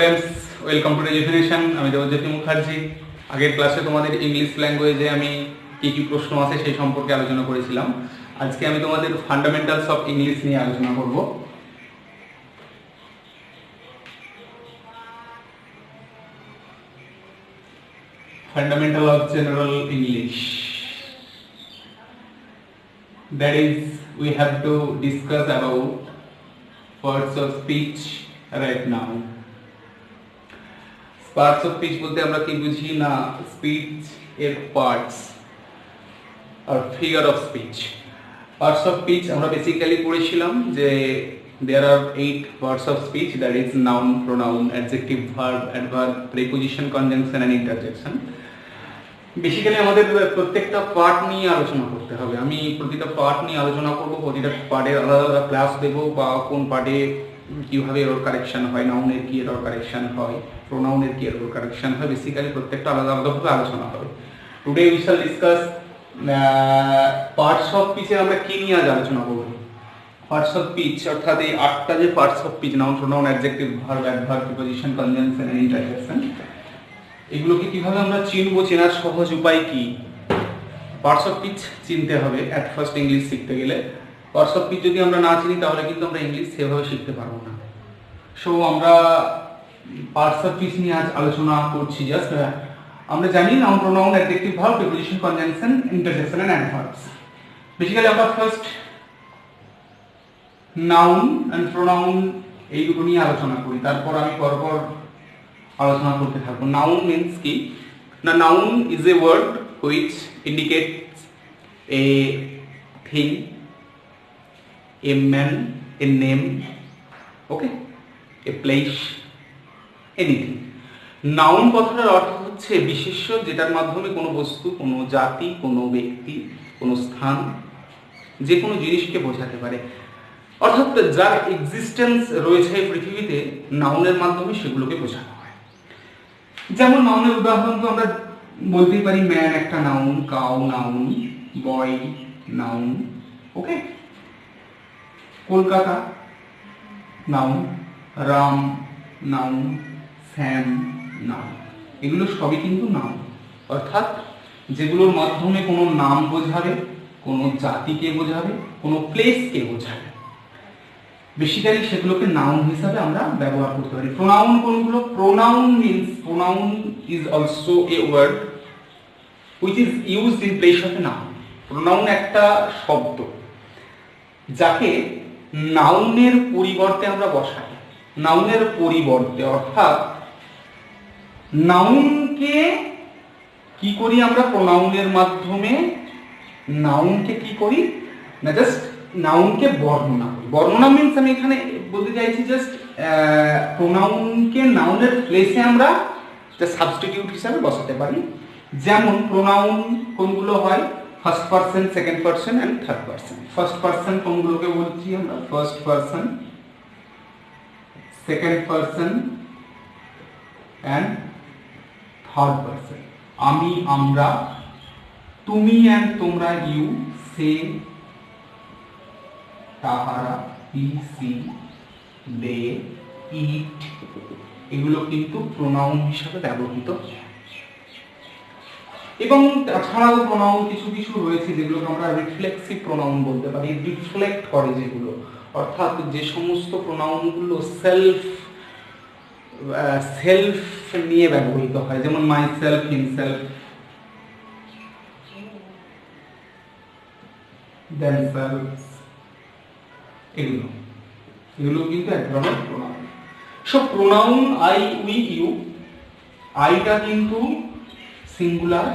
Students, welcome to education. আমি দেবজ্যোতি মুখার্জি। আগের ক্লাসে তোমাদের ইংলিশ ল্যাঙ্গুয়েজে আমি কী কী প্রশ্ন আছে সেই সম্পর্কে আলোচনা করেছিলাম। আজকে আমি তোমাদের ফান্ডামেন্টালস অফ ইংলিশ নিয়ে আলোচনা করব। Fundamental of general English, that is we have to discuss about parts of speech right now. Parts of speech বলতে আমরা কি বুঝি না, স্পিচ এর পার্টস আর figure of speech. Parts of speech আমরা বেসিক্যালি পড়েছিলাম যে there are 8 parts of speech, that is noun, pronoun, adjective, verb, adverb, preposition, conjunction and interjection. Basically আমাদের প্রত্যেকটা পার্ট নিয়ে আলোচনা করতে হবে। আমি প্রতিটা পার্ট নিয়ে আলোচনা করব, প্রতিটা পার্টের আলাদা আলাদা ক্লাস দেব, বা কোন পার্টে কীভাবে এরর কারেকশন হয়, নাউনের কী এরর কারেকশন হয়, প্রোনাউনের কী এরর কারেকশন হয়, বেসিক্যালি প্রত্যেকটা আলাদা আলাদাভাবে আলোচনা হবে। Today we shall discuss parts of স্পিচের আমরা কী নিয়ে আজ আলোচনা করব। পার্টস অফ স্পিচ অর্থাৎ এই 8টা যে parts of speech, noun, pronoun, adjective, verb, adverb, preposition, conjunction and interjection, এগুলোকে কিভাবে আমরা চিনবো, চেনার সহজ উপায় কি? পার্টস অফ স্পিচ চিনতে হবে অ্যাট ফার্স্ট ইংলিশ শিখতে গেলে। পার্টস অফ স্পিচ যদি আমরা না চিনি তাহলে কিন্তু আমরা ইংলিশ সেভাবে শিখতে পারবো না। সো আমরা পার্টস অফ স্পিচ নিয়ে আজ আলোচনা করছি। জাস্ট আমরা জানি noun, pronoun, adjective, verb, preposition, conjunction, interjection and adverbs. Basically আমরা ফার্স্ট নাউন এন্ড প্রোনাউন এই দুটো নিয়ে আলোচনা করি, তারপর আমি পরপর আলোচনা করতে থাকবো। নাউন মিন্স কি না, noun is a word which indicates a thing, a man, a name, okay, a place, anything. Noun কথাটার অর্থ হচ্ছে বিশেষ্য, যেটার মাধ্যমে কোনো বস্তু, কোনো জাতি, কোনো ব্যক্তি, কোনো স্থান, যে কোনো জিনিসকে বোঝাতে পারে। অর্থাৎ যার এক্সিস্টেন্স রয়েছে পৃথিবীতে, নাউনের মাধ্যমে সেগুলোকে বোঝানো হয়। যেমন নাউনের উদাহরণ তো আমরা বলতেই পারি, ম্যান একটা নাউন, কাউ নাউন, বয় নাউন, ওকে, কলকাতা নাউন, রাম নাউন, শ্যাম নাউন, এগুলো সবই কিন্তু নাউন। অর্থাৎ যেগুলোর মাধ্যমে কোনো নাম বোঝাবে, কোনো জাতিকে বোঝাবে, কোনো প্লেসকে বোঝাবে, বেসিক্যালি সেগুলোকে নাউন হিসাবে আমরা ব্যবহার করতে পারি। প্রোনাউন কোনগুলো? Pronoun means, pronoun is also a word which is used in place of a noun. Pronoun একটা শব্দ যাকে নাউনের পরিবর্তে আমরা বসাই। নাউনের পরিবর্তে অর্থাৎ নাউনকে কি করি আমরা প্রোনাউনের মাধ্যমে? নাউনকে কি করি না, জাস্ট নাউনকে বর্ণনা করি। বর্ণনা মিন্স আমি এখানে বলতে চাইছি জাস্ট প্রোনাউনকে নাউনের প্লেসে আমরা সাবস্টিটিউট হিসাবে বসাতে পারি। যেমন প্রোনাউন কোনগুলো হয়? First person, second person and third person. First person কোনগুলোকে বলছি আমরা? First person, second person and third person. আমি, আমরা, তুমি অ্যান্ড তোমরা, ইউ, সে, তাহারা, হি, সি, দে, ইট, এগুলো কিন্তু প্রোনাউন হিসাবে ব্যবহৃত। এবং তাছাড়াও প্রোনাউন কিছু কিছু রয়েছে যেগুলোকে আমরা রিফ্লেক্সিভ প্রোনাউন বলতে পারি। রিফ্লেক্ট করে যেগুলো, অর্থাৎ যে সমস্ত প্রোনাউনগুলো সেলফ নিয়ে ব্যবহৃত হয়, যেমন মাই সেলফ, হিমসেলফ, themselves, এগুলো কিন্তু এক ধরনের প্রোনাউন। সব প্রোনাউন আই, উই, ইউ, আইটা কিন্তু singular,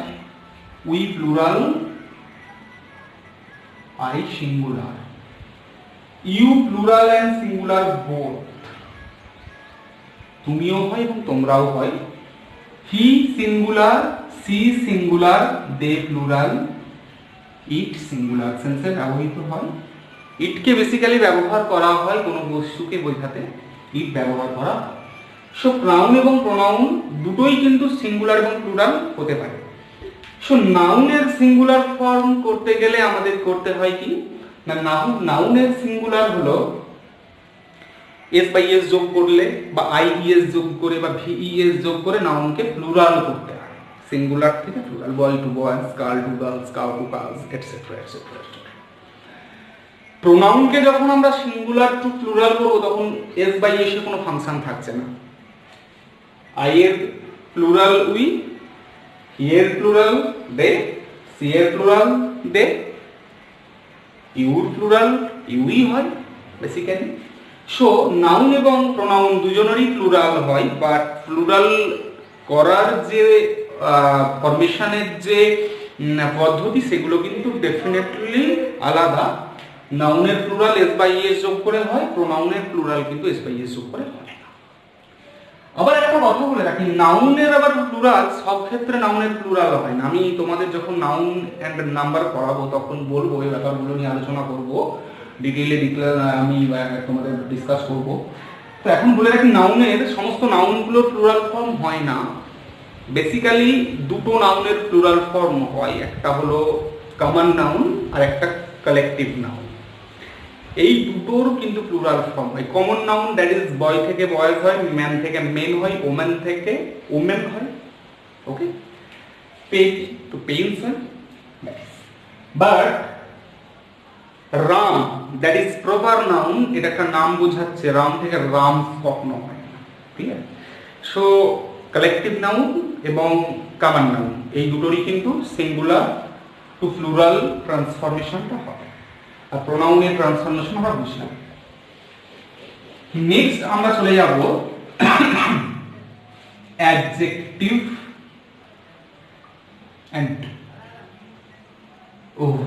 we plural, I singular, you plural and singular both, তুমিও হয় এবং তোমরাও হয়। He singular, she singular, they plural, it singular সেন্সে ব্যবহৃত হয়। ইটকে বেসিক্যালি ব্যবহার করা হয় কোনো বস্তুকে বোঝাতে, ইট ব্যবহার করা হয়। সো নাউন এবং প্রোনাউন দুটোই কিন্তু সিঙ্গুলার এবং প্লুরাল হতে পারে। সো নাউনের সিঙ্গুলার ফর্ম করতে গেলে আমাদের করতে হয় কি না, নাউনের সিঙ্গুলার হলো এস বাই এস যোগ করলে বা আইইএস যোগ করে বা ভিইএস যোগ করে নাউনকে প্লুরাল করতে হয়, সিঙ্গুলার থেকে plural, boy to boys, girl to girls, cow to cows, etcetera etcetera. প্রোনাউনকে যখন আমরা সিঙ্গুলার টু প্লুরাল করবো তখন এস বাই এস এর কোনো ফাংশন থাকছে না। আই এর প্লুরাল উই, হি এর প্লুরাল দে, সি এর প্লুরাল দে, ইউর প্লুরাল ইউই হয় বেসিক্যালি। সো নাউন এবং প্রোনাউন দুজনেরই প্লুরাল হয়, বাট প্লুরাল করার যে ফরমেশনের যে পদ্ধতি সেগুলো কিন্তু ডেফিনেটলি আলাদা। নাউনের প্লুরাল এস বাই এস যোগ করে হয়, প্রোনাউনের প্লুরাল কিন্তু এস বাই এস যোগ করে হয় না। আবার একটা কথা বলে রাখি, নাউনের আবার প্লুরাল সব ক্ষেত্রে নাউনের প্লুরাল হয় না। আমি তোমাদের যখন নাউন অ্যান্ড নাম্বার পড়াবো তখন বলবো, এই ব্যাপারগুলো নিয়ে আলোচনা করব ডিটেইলে, আমি তোমাদের ডিসকাস করব। তো এখন বলে রাখি, নাউনের সমস্ত নাউনগুলোর প্লুরাল ফর্ম হয় না। বেসিক্যালি দুটো নাউনের প্লুরাল ফর্ম হয়, একটা হলো কমন নাউন আর একটা কালেকটিভ নাউন। এই দুটোর কিন্তু প্লুরাল ফর্ম হয়। Common noun that is boy থেকে বয়েজ হয়, ম্যান থেকে মেন হয়, ওমেন থেকে ওমেন হয়, ওকে, পেন টু পেন্স হয়। But Ram that is proper noun, এটা একটা নাম বোঝাচ্ছে, রাম থেকে রাম কখনো হয় না, ঠিক আছে। সো কালেকটিভ নাউন এবং কমন নাউন এই দুটোরই কিন্তু সিঙ্গুলার টু প্লুরাল ট্রান্সফরমেশনটা হয়। আর প্রোনাউনের ট্রান্সফরমেশন আমরা বুঝলাম। নেক্সট আমরা চলে যাব অ্যাডজেক্টিভ এন্ড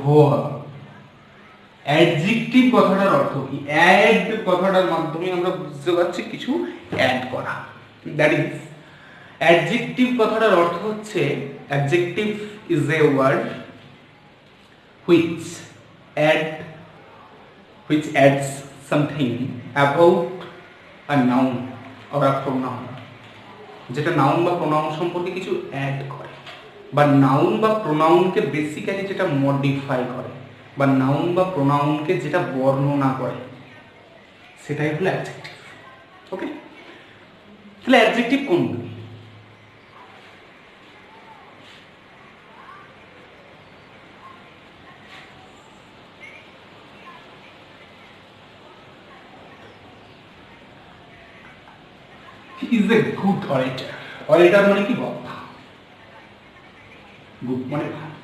ভার্ব। অ্যাডজেক্টিভ কথাটার অর্থ কি? অ্যাড কথাটার মাধ্যমে আমরা বুঝতে পারছি কিছু অ্যাড করা, দ্যাট ইজ অ্যাডজেক্টিভ কথাটার অর্থ হচ্ছে, adjective is a word which adds something about a noun or a pronoun, যেটা নাউন বা প্রোনাউন সম্পর্কে কিছু অ্যাড করে, বা নাউন বা প্রোনাউনকে বেসিক্যালি যেটা মডিফাই করে, বা নাউন বা প্রোনাউনকে যেটা বর্ণনা করে, সেটাই হলো অ্যাডজেক্টিভ। ওকে, তাহলে অ্যাডজেক্টিভ কোনগুলি? He is a good orator. Orator মানে কি? বক্তা। গুড মানে ভালো।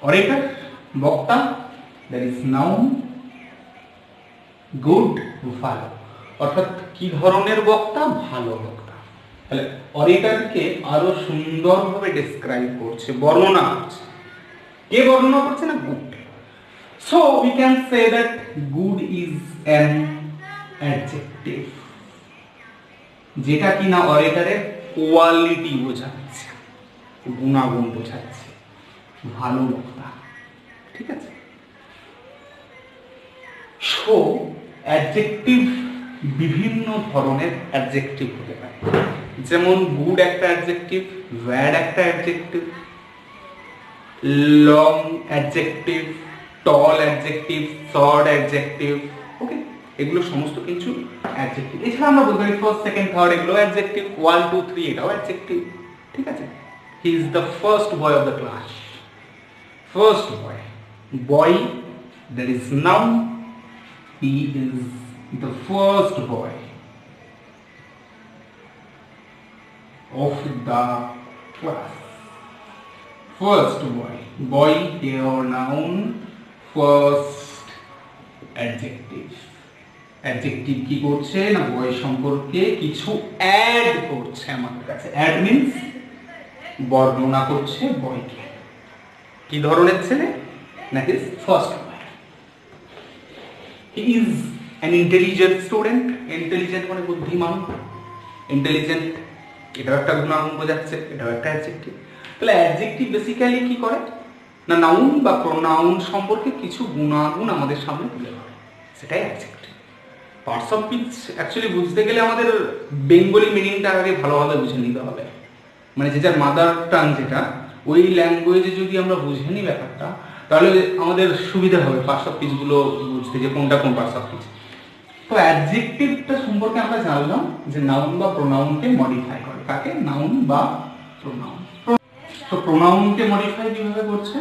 orator বক্তা, that is noun, good ভালো, অর্থাৎ কি ধরনের বক্তা? ভালো বক্তা। তাহলে অরেটরকে আরো সুন্দরভাবে ডেসক্রাইব করছে, বর্ণনা করছে। কে বর্ণনা করছে? না, good. So we can say that good is an adjective, যেটা কিনা অরেটরের কোয়ালিটি বোঝাচ্ছে, গুণাগুণ বোঝাচ্ছে, ভালো বক্তা, ঠিক আছে। সো অ্যাডজেক্টিভ বিভিন্ন ধরনের অ্যাডজেক্টিভ হতে পারে, যেমন গুড একটা অ্যাডজেক্টিভ, ব্যাড একটা অ্যাডজেক্টিভ, লং অ্যাডজেক্টিভ, টল অ্যাডজেক্টিভ, শর্ট অ্যাডজেক্টিভ, ওকে, এগুলো সমস্ত কিছু অ্যাডজেক্টিভ। এছাড়া আমরা বলতে পারি ফার্স্ট, সেকেন্ড, থার্ড, এগুলো অ্যাডজেক্টিভ, 1 2 3 এটাও অ্যাডজেক্টিভ, ঠিক আছে। He is the first boy of the class. First boy, boy that is noun, he is the first boy of the class. First boy, boy here noun, first adjective. Adjective কি করছে না, boy সম্পর্কে কিছু add করছে আমাদের কাছে। Add means বর্ণনা করছে বয়কে, কি ধরনের ছেলে না, his first boy. He is an intelligent student, intelligent মানে বুদ্ধিমান, intelligent এটাও একটা গুণাগুণ বোঝাচ্ছে, এটাও একটা অ্যাডজেক্টিভ। তাহলে অ্যাডজেক্টিভ বেসিক্যালি কি করে না, নাউন বা প্রোনাউন সম্পর্কে কিছু গুণাগুণ আমাদের সামনে তুলে ধরে, সেটাই adjective. Parts of speech actually বুঝতে গেলে আমাদের বেঙ্গলি মিনিংটা আগে ভালোভাবে বুঝে নিতে হবে, মানে যে যার মাদার টাং যেটা, ওই ল্যাঙ্গুয়েজে যদি আমরা বুঝে নিই ব্যাপারটা, তাহলে আমাদের সুবিধা হবে পার্টস অফ স্পিচগুলো বুঝতে, যে কোনটা কোন পার্টস অফ স্পিচ। তো অ্যাডজেক্টিভটা সম্পর্কে আমরা জানলাম যে নাউন বা প্রোনাউনকে মডিফাই করে। কাকে? নাউন বা প্রোনাউন। তো প্রোনাউনকে মডিফাই কিভাবে করছে?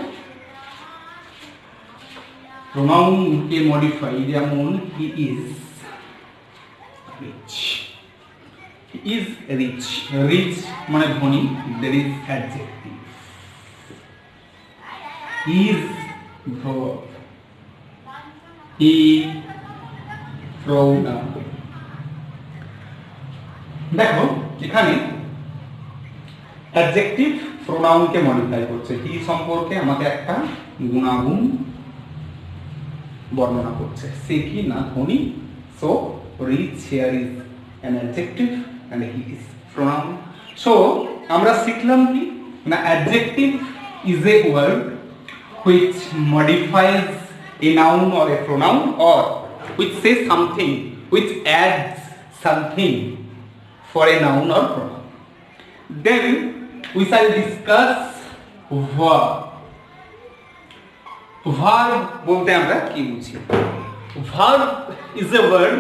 প্রোনাউনকে মডিফাই যেমন he is rich, he is rich, rich মানে ধনী, দের is adjective, is verb, he pronoun। দেখো এখানে অ্যাডজেক্টিভ প্রোনাউনকে মডিফাই করছে। হি সম্পর্কে আমাকে একটা গুণাগুণ বর্ণনা করছে। সে কি না ধনী, so rich here is an adjective and he is pronoun. So আমরা শিখলাম কি না adjective is a word which modifies a noun or a pronoun or which says something, which adds something for a noun or pronoun. Then we shall discuss verb. Verb বলতে আমরা কি বুঝি? Verb is a word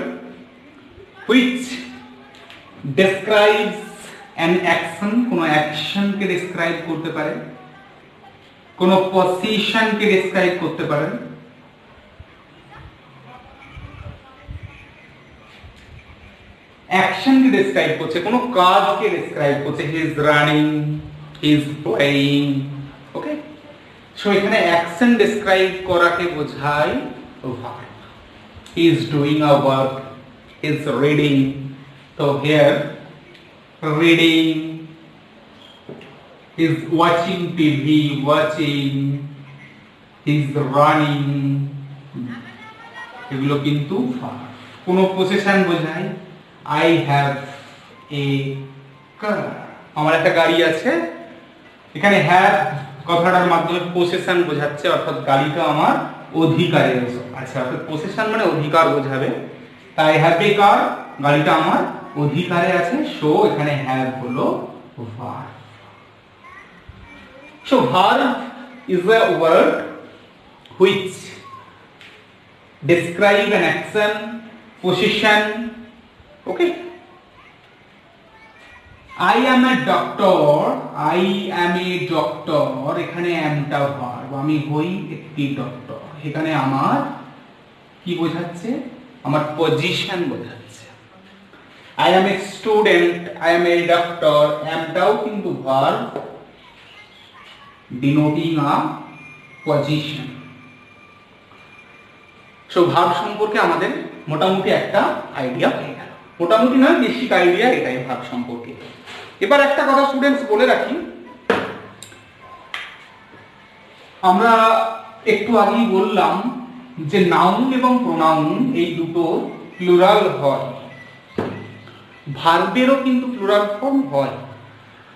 which describes an action, কোনো অ্যাকশনকে describe করতে পারে, কোনো পজিশনকে describe করতে পারে, অ্যাকশনকে describe করছে, কোনো কাজকে describe করছে। He is running, he is playing, okay. So এখানে অ্যাকশন describe করাকে বোঝায় verb. He is doing a work, he is reading. তো here reading, is watching TV, watching, is running, এগুলো কিন্তু ভার্ব। কোনো পজিশন বোঝায়, I have a car, আমার একটা গাড়ি আছে। এখানে have কথাটার মাধ্যমে পজিশন বোঝাচ্ছে, অর্থাৎ গাড়িটা আমার অধিকারে আছে, অর্থাৎ পজিশন মানে অধিকার বোঝাবে। তাই have a car, গাড়িটা আমার অধিকারে আছে। সো এখানে have হলো verb. So verb is a word which describe an action, position, okay? I am a doctor, I am a doctor, এখানে am টা verb, আমি হই একটি ডক্টর। এখানে আমার কি বোঝাচ্ছে? আমার পজিশন বোঝাচ্ছে। I am a student, I am a doctor, am টাও কিন্তু verb denoting a position. So verb সম্পর্কে আমাদের মোটামুটি একটা আইডিয়া হয়ে গেল। মোটামুটি নয়, বেসিক আইডিয়া এটাই ভার্ব সম্পর্কে। এবার একটা কথা স্টুডেন্টস বলে রাখি, আমরা একটু আগেই বললাম যে নাউন এবং প্রোনাউন এই দুটো প্লুরাল হয়, ভার্বেরও কিন্তু প্লুরাল ফর্ম হয়।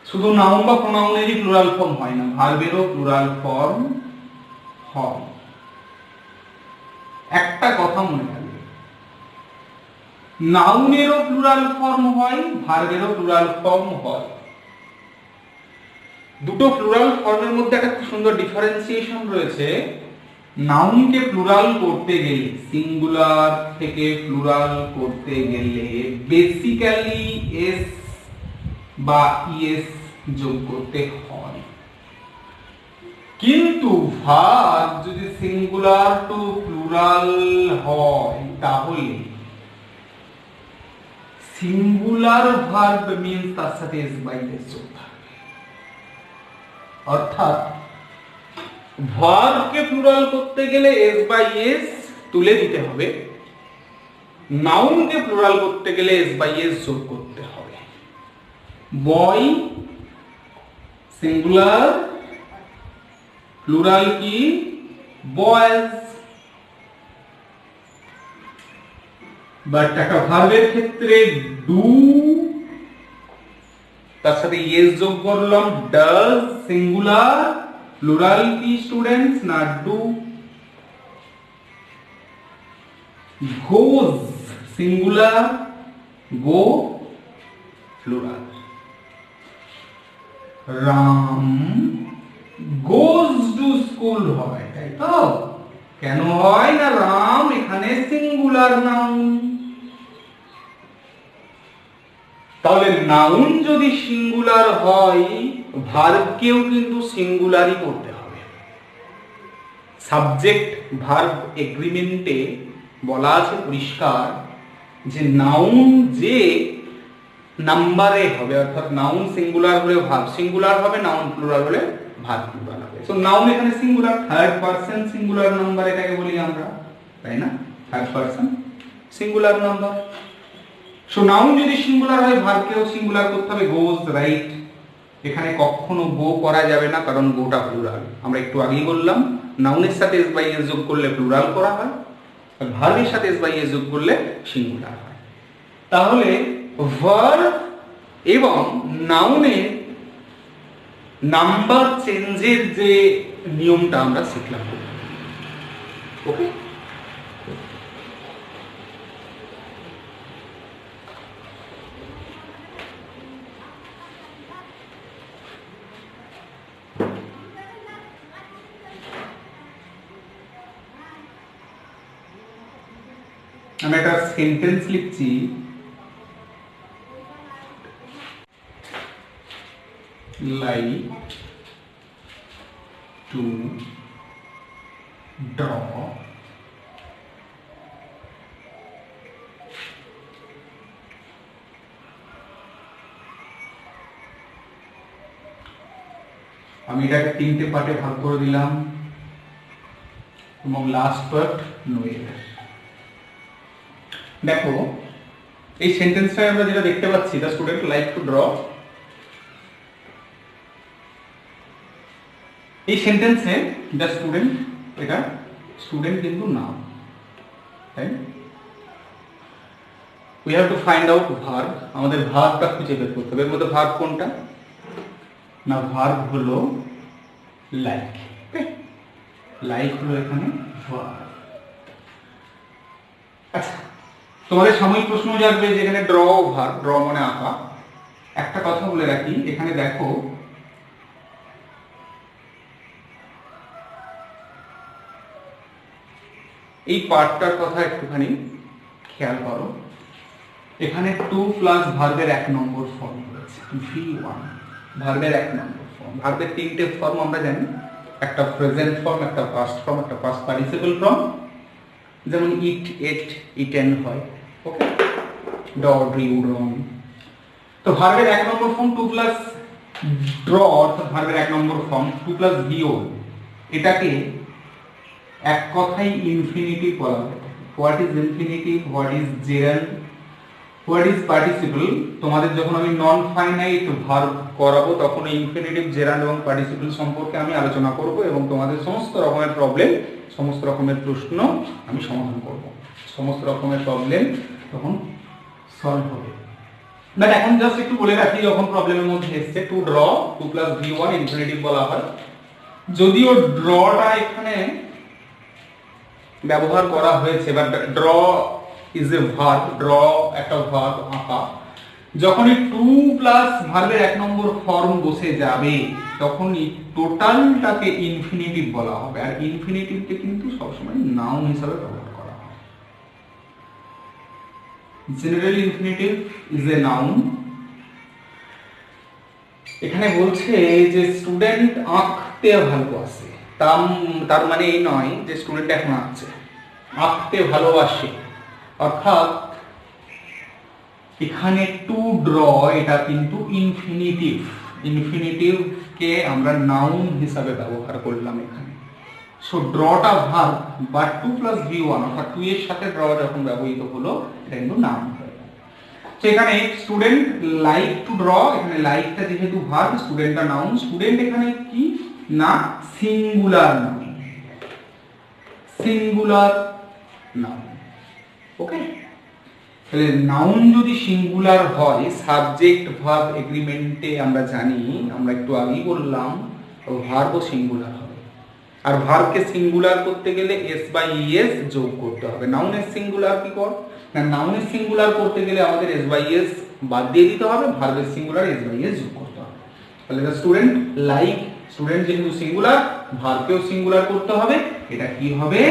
শুধু নাউন বা প্রোনাউনেরই প্লুরাল ফর্ম হয় না, ভার্বেরও প্লুরাল ফর্ম হয়। একটা কথা মনে রাখবে, নাউনেরও প্লুরাল ফর্ম হয়, ভার্বেরও প্লুরাল ফর্ম হয়। দুটো প্লুরাল ফর্মের মধ্যে একটা খুব সুন্দর ডিফারেন্সিয়েশন রয়েছে। নাউনকে প্লুরাল করতে গেলে, সিঙ্গুলার থেকে প্লুরাল করতে গেলে বেসিক্যালি এস বা ইএস যোগ করতে হয়, কিন্তু ভার্ব যদি সিঙ্গুলার টু প্লুরাল হয় তাহলে সিঙ্গুলার ভার্ব মিন্স তার সাথে এস বাই এস যোগ থাকবে। অর্থাৎ ভার্বকে প্লুরাল করতে গেলে এস বাই এস তুলে দিতে হবে, নাউনকে প্লুরাল করতে গেলে এস বাই এস যোগ করতে হবে। বয় সিঙ্গুলার, প্লুরাল কি বয়েজ। বাট একটা ভার্বের ক্ষেত্রে ডু, তার সাথে ইএস যোগ করলাম, ডাজ সিঙ্গুলার, প্লুরাল কি স্টুডেন্টস না do. Goes singular, go plural. Ram goes to school হয়, তাই তো? কেন হয় না রাম এখানে সিঙ্গুলার নাউন, তাহলে নাউন যদি সিঙ্গুলার হয় ভার্বকেও কিন্তু সিঙ্গুলারই করতে হবে। সাবজেক্ট ভার্ব এগ্রিমেন্টে বলা আছে পরিষ্কার যে নাউন যে নাম্বারে হবে, অর্থাৎ নাউন সিঙ্গুলার হলে ভার্ব সিঙ্গুলার হবে, নাউন প্লুরাল হলে ভার্ব প্লুরাল হবে। সো নাউন এখানে singular, third person singular number এটাকে বলি আমরা, তাই না? Third person singular number. So noun যদি সিঙ্গুলার হয় ভার্বকেও সিঙ্গুলার করতে হবে। গোজ, রাইট, এখানে কখনো গো করা যাবে না, কারণ গোটা প্লুরাল। আমরা একটু আগেই বললাম নাউনের সাথে এস বাই এস যোগ করলে প্লুরাল করা হয়, আর ভার্বের সাথে এস বাই এস যোগ করলে সিঙ্গুলার হয়। তাহলে ভার্ব এবং নাউনের নাম্বার চেঞ্জের যে নিয়মটা আমরা শিখলাম, ওকে? আমি একটা সেন্টেন্স লিখছি, like to draw আমি এটাকে তিনটে পার্টে ভাগ করে দিলাম এবং লাস্ট পার্ট নোয়ের। দেখো এই সেন্টেন্সটায় আমরা যেটা দেখতে পাচ্ছি, the student like to draw, এই সেন্টেন্সে দ্য স্টুডেন্ট, এটা স্টুডেন্ট কিন্তু নাম, তাই we have to find out verb. আমাদের ভার্বটা খুঁজে বের করতে হবে। এর মধ্যে ভার্ব কোনটা না? ভার্ব হলো লাইক। লাইক হলো এখানে ভার্ব। আচ্ছা, তোমাদের সাময়িক প্রশ্ন জাগবে যে এখানে ড্র ভার্ব, ড্র মানে আঁকা। একটা কথা বলে রাখি, এখানে দেখো এই পার্টটার কথা একটুখানি খেয়াল করো। এখানে টু প্লাস ভার্বের এক নম্বর ফর্ম রয়েছে, V1 ভার্বের এক নম্বর ফর্ম। ভার্বের তিনটে ফর্ম আমরা জানি, একটা প্রেজেন্ট ফর্ম, একটা পাস্ট ফর্ম, একটা পাস্ট পার্টিসিপল ফর্ম। যেমন ইট, এট, ইটেন হয়, ওকে? Draw, drew, ড্রন। তো ভার্বের এক নম্বর ফর্ম টু প্লাস ড্র, অর্থাৎ ভার্বের এক নম্বর ফর্ম টু প্লাস ভিওল, এটাকে এক কথায় ইনফিনিটিভ বলা হয়। What is infinitive, what is gerund, what is participle? তোমাদের যখন আমি নন ফাইনাইট ভার্ব করাবো তখন ইনফিনিটিভ, জেরান্ড এবং পার্টিসিপল সম্পর্কে আমি আলোচনা করব এবং তোমাদের সমস্ত রকমের প্রবলেম, সমস্ত রকমের প্রশ্ন আমি সমাধান করব। সমস্ত রকমের প্রবলেম তখন সলভ হবে। বাট এখন জাস্ট একটু বলে রাখি, যখন প্রবলেমের মধ্যে এসছে to draw, to plus V1 infinitive বলা হয়। যদিও ড্রটা এখানে ব্যবহার করা হয়েছে, but draw is a verb, draw একটা ভার্ব, আঁকা। যখন এই টু প্লাস ভার্বের এক নম্বর ফর্ম বসে যাবে তখন এই টোটালটাকে ইনফিনিটিভ বলা হবে। আর ইনফিনিটিভকে কিন্তু সবসময় নাউন হিসাবে ব্যবহার করা হয়। General infinitive is a noun. এখানে বলছে যে স্টুডেন্ট আঁকতে ভালোবাসে, তার মানে এই নয় যে স্টুডেন্ট এখন আঁকছে, আঁকতে ভালোবাসে। অর্থাৎ এখানে টু ড্র এটা কিন্তু ইনফিনিটিভ, ইনফিনিটিভকে আমরা নাউন হিসাবে ব্যবহার করলাম এখানে। সো ড্রটা ভার্ব বা টু প্লাস V1 অর্থাৎ টু এর সাথে ড্র যখন ব্যবহৃত হলো এটা কিন্তু নাউন হয়ে গেল। তো এখানে স্টুডেন্ট লাইক টু ড্র, এখানে লাইকটা যেহেতু ভার্ব, স্টুডেন্টটা নাউন। স্টুডেন্ট এখানে কি না? সিঙ্গুলার নাউন, সিঙ্গুলার নাউন, ওকে? তাহলে নাউন যদি সিঙ্গুলার হয়, সাবজেক্ট ভার্ব এগ্রিমেন্টে আমরা জানি, আমরা একটু আগেই বললাম, ভার্বও সিঙ্গুলার হবে। আর ভার্বকে সিঙ্গুলার করতে গেলে এস বাই এস যোগ করতে হবে। নাউনের সিঙ্গুলার কি কর না? নাউনের সিঙ্গুলার করতে গেলে আমাদের এস বাই এস বাদ দিয়ে দিতে হবে, ভার্বের সিঙ্গুলার এস বাই এস যোগ করতে হবে। তাহলে স্টুডেন্ট লাইক, স্টুডেন্ট যেহেতু সিঙ্গুলার, ভার্বকেও সিঙ্গুলার করতে হবে। এটা কি হবে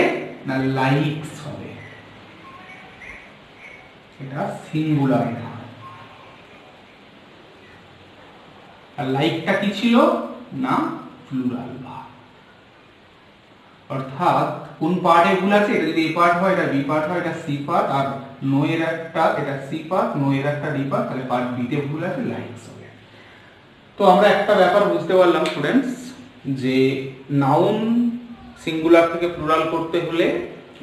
না? লাইকস হবে। এটা সিঙ্গুলার ভার্ব। আর লাইকটা কি ছিল না প্লুরাল ভার্ব। অর্থাৎ কোন পার্টে ভুল আছে, এটা যদি এ পার্ট হয়, এটা বি পার্ট হয়, এটা সি পার্ট, আর নো এর একটা এটা সি পার্ট, নো এর একটা ডি পার্ট, তাহলে পার্ট বি তে ভুল আছে, লাইকস হবে। তো আমরা একটা ব্যাপার বুঝতে পারলাম স্টুডেন্টস, যে নাউন সিঙ্গুলার থেকে প্লুরাল করতে হলে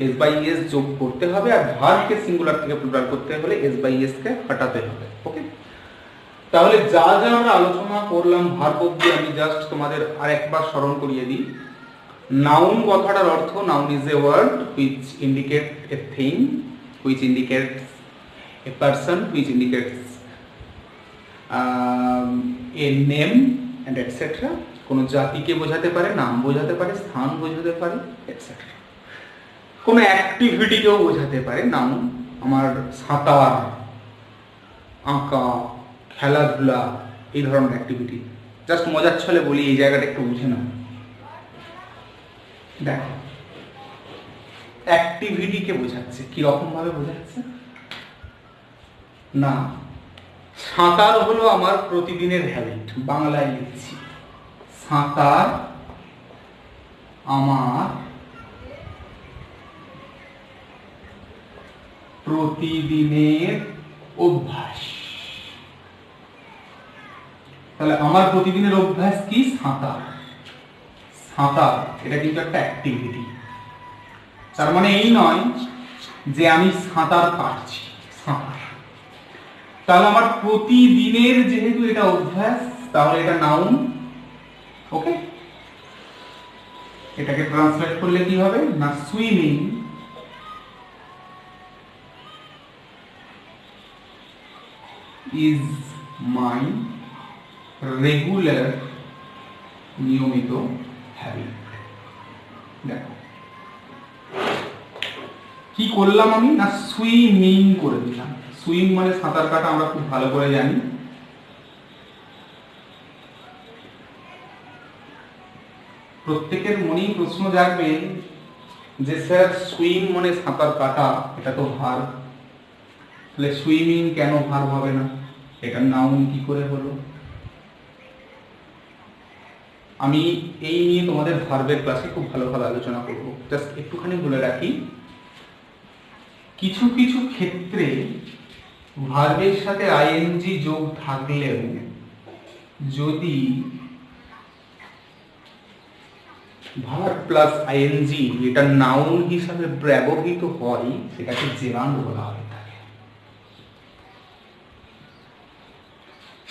এস বাই এস যোগ করতে হবে, আর ভার্বকে সিঙ্গুলার থেকে প্লুরাল করতে হলে এস বাই এস কে হটাতে হবে। ওকে, তাহলে যা যা আমরা আলোচনা করলাম ভার্ব অবধি আমি জাস্ট তোমাদের আরেকবার স্মরণ করিয়ে দিই। নাউন কথাটার অর্থ, noun is a word which indicate a thing, which indicates a person, which indicates a name and etcetera. কোনো জাতিকে বোঝাতে পারে, নাম বোঝাতে পারে, স্থান বোঝাতে পারে, এটসেট্রা। কোনো অ্যাক্টিভিটিকেও বোঝাতে পারে নাউন। আমার সাঁতার, আঁকা, খেলাধুলা, এই ধরনের অ্যাক্টিভিটি। জাস্ট মজার ছলে বলি, এই জায়গাটা একটু বুঝে নাও। দেখো, অ্যাক্টিভিটিকে বোঝাচ্ছে, কিরকম ভাবে বোঝাচ্ছে না, সাঁতার হলো আমার প্রতিদিনের হ্যাবিট। বাংলায় লিখছি, সাঁতার আমার প্রতিদিনের অভ্যাস। তাহলে আমার প্রতিদিনের অভ্যাস কি? সাঁতার। সাঁতার এটা কিন্তু একটা অ্যাক্টিভিটি। তার মানে এই নয় যে আমি সাঁতার কাটছি, সাঁতার। তাহলে আমার প্রতিদিনের যেহেতু এটা অভ্যাস, তাহলে এটা নাউন। ওকে, এটাকে ট্রান্সলেট করলে কি হবে না, সুইমিং ইজ মাই রেগুলার, নিয়মিত হ্যাবিট। দেখো কি করলাম আমি, না সুইমিং করে দিলাম। সুইম মানে সাঁতার কাটা, আমরা খুব ভালো করে জানি। প্রত্যেকের মনেই প্রশ্ন জাগবে যে স্যার সুইম মানে সাঁতার কাটা, এটা তো ভার্ব, তাহলে সুইমিং কেন ভার্ব হবে না, এটা নাউন কি করে হলো? আমি এই নিয়ে তোমাদের ভার্বের ক্লাসে খুব ভালোভাবে আলোচনা করব। জাস্ট একটুখানি বলে রাখি, কিছু কিছু ক্ষেত্রে ভার্বের সাথে আইএনজি যোগ থাকলেও যদি ভার্ব প্লাস আইএনজি এটা নাউন হিসাবে ব্যবহৃত হয়, সেটাকে জেরান্ড বলা হয়।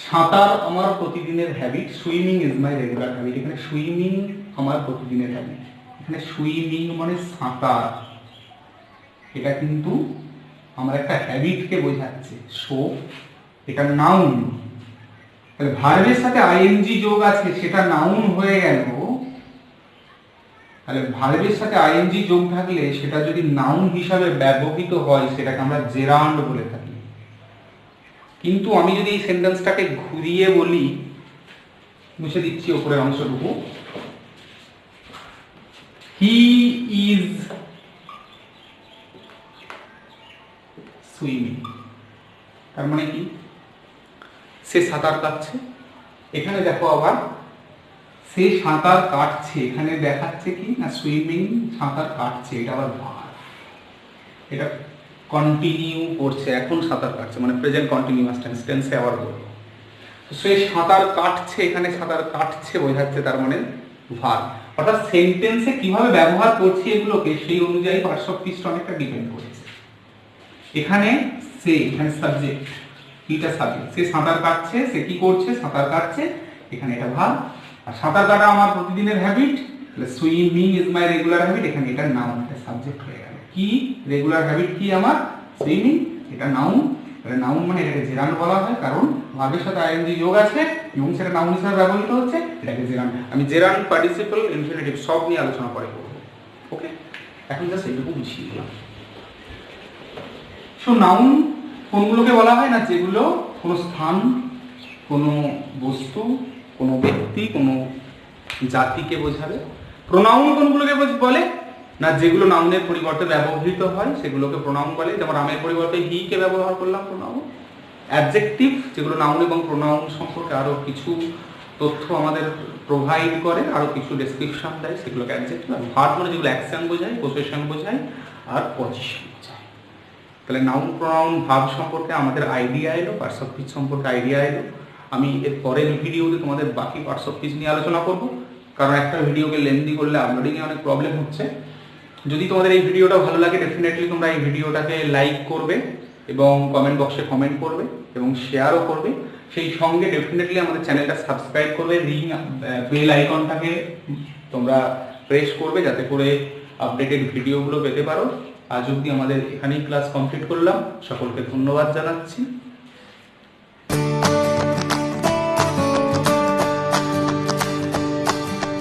সাঁতার আমার প্রতিদিনের habit, swimming is my regular habit. এখানে সুইমিং আমার প্রতিদিনের হ্যাবিট, এখানে সুইমিং মানে সাঁতার, এটা কিন্তু আমার একটা হ্যাবিটকে বোঝাচ্ছে। সো এটা নাউন। তাহলে ভার্বের সাথে আইএনজি যোগ আছে, সেটা নাউন হয়ে গেল। তাহলে ভার্বের সাথে আইএনজি যোগ থাকলে সেটা যদি নাউন হিসাবে ব্যবহৃত হয়, সেটাকে আমরা জেরান্ড বলে থাকি। কিন্তু আমি যদি এই সেন্টেন্সটাকে ঘুরিয়ে বলি, মুছে দিচ্ছি উপরের অংশটুকু, হি ইজ সুইমিং, তার মানে কি, সে সাঁতার কাটছে। এখানে দেখো আবার সে সাঁতার কাটছে, এখানে দেখাচ্ছে কি না সুইমিং, সাঁতার কাটছে, এটা আবার ভার্ব, এটা কন্টিনিউ করছে, এখন সাঁতার কাটছে, মানে প্রেজেন্ট কন্টিনিউয়াস টেন্স, টেন্সে আবার বলবো। সে সাঁতার কাটছে, এখানে সাঁতার কাটছে বোঝাচ্ছে, তার মানে ভার্ব। অর্থাৎ সেন্টেন্সে কিভাবে ব্যবহার করছি এগুলোকে, সেই অনুযায়ী পার্টস অফ স্পিচটা অনেকটা ডিপেন্ড করেছে। এখানে সে, এখানে সাবজেক্ট, এটা সাবজেক্ট, সে সাঁতার কাটছে, সে কি করছে, সাঁতার কাটছে, এখানে এটা ভার্ব। আর সাঁতার কাটা আমার প্রতিদিনের হ্যাবিট, তাহলে swimming is my regular habit, এখানে এটা নাউন, এটা সাবজেক্ট হয়ে গেল। কি রেগুলার হ্যাবিট কি আমার, সুইমিং, এটা নাউন। তাহলে নাউন মানে এটাকে জেরান্ড বলা হয়, কারণ ভার্বের সাথে আইএনজি যোগ আছে এবং সেটা নাউন হিসেবে ব্যবহৃত হচ্ছে, এটাকে জেরান্ড। আমি জেরান্ড, পার্টিসিপল, ইনফিনিটিভ সব নিয়ে আলোচনা পরে করব। ওকে, এখন জাস্ট এইটুকু বুঝিয়ে দিলাম। সো নাউন কোনগুলোকে বলা হয় না, যেগুলো কোনো স্থান, কোনো বস্তু, কোনো ব্যক্তি, কোনো জাতিকে বোঝাবে। প্রোনাউন কোনগুলোকে বলে না, যেগুলো নাউনের পরিবর্তে ব্যবহৃত হয় সেগুলোকে প্রোনাউন বলে। যেমন আমের পরিবর্তে হি কে ব্যবহার করলাম, প্রোনাউন। অ্যাডজেক্টিভ, যেগুলো নাউন এবং প্রোনাউন সম্পর্কে আরো কিছু তথ্য আমাদের প্রোভাইড করে, আরও কিছু ডেসক্রিপশন দেয়, সেগুলোকে অ্যাডজেক্টিভ। আর ভার্ব মানে যেগুলো অ্যাকশন বোঝায়, পজিশন বোঝায়, আর পজিশন বোঝায়। তাহলে নাউন প্রোনাউন ভার্ব সম্পর্কে আমাদের আইডিয়া এলো, পার্টস অফ স্পিচ সম্পর্কে আইডিয়া এলো। আমি এর পরের ভিডিওতে তোমাদের বাকি পার্টস অফ স্পিচ নিয়ে আলোচনা করব, কারণ একটা ভিডিওকে লেন্দি করলে আপলোডিংয়ে অনেক প্রবলেম হচ্ছে। যদি তোমাদের এই ভিডিওটা ভালো লাগে, ডেফিনেটলি তোমরা এই ভিডিওটাকে লাইক করবে এবং কমেন্ট বক্সে কমেন্ট করবে এবং শেয়ারও করবে। সেই সঙ্গে ডেফিনেটলি আমাদের চ্যানেলটা সাবস্ক্রাইব করবে, বেল আইকনটাকে তোমরা প্রেস করবে, যাতে করে আপডেটেড ভিডিওগুলো পেতে পারো। আজ অবধি আমাদের এখানেই ক্লাস কমপ্লিট করলাম। সকলকে ধন্যবাদ জানাচ্ছি।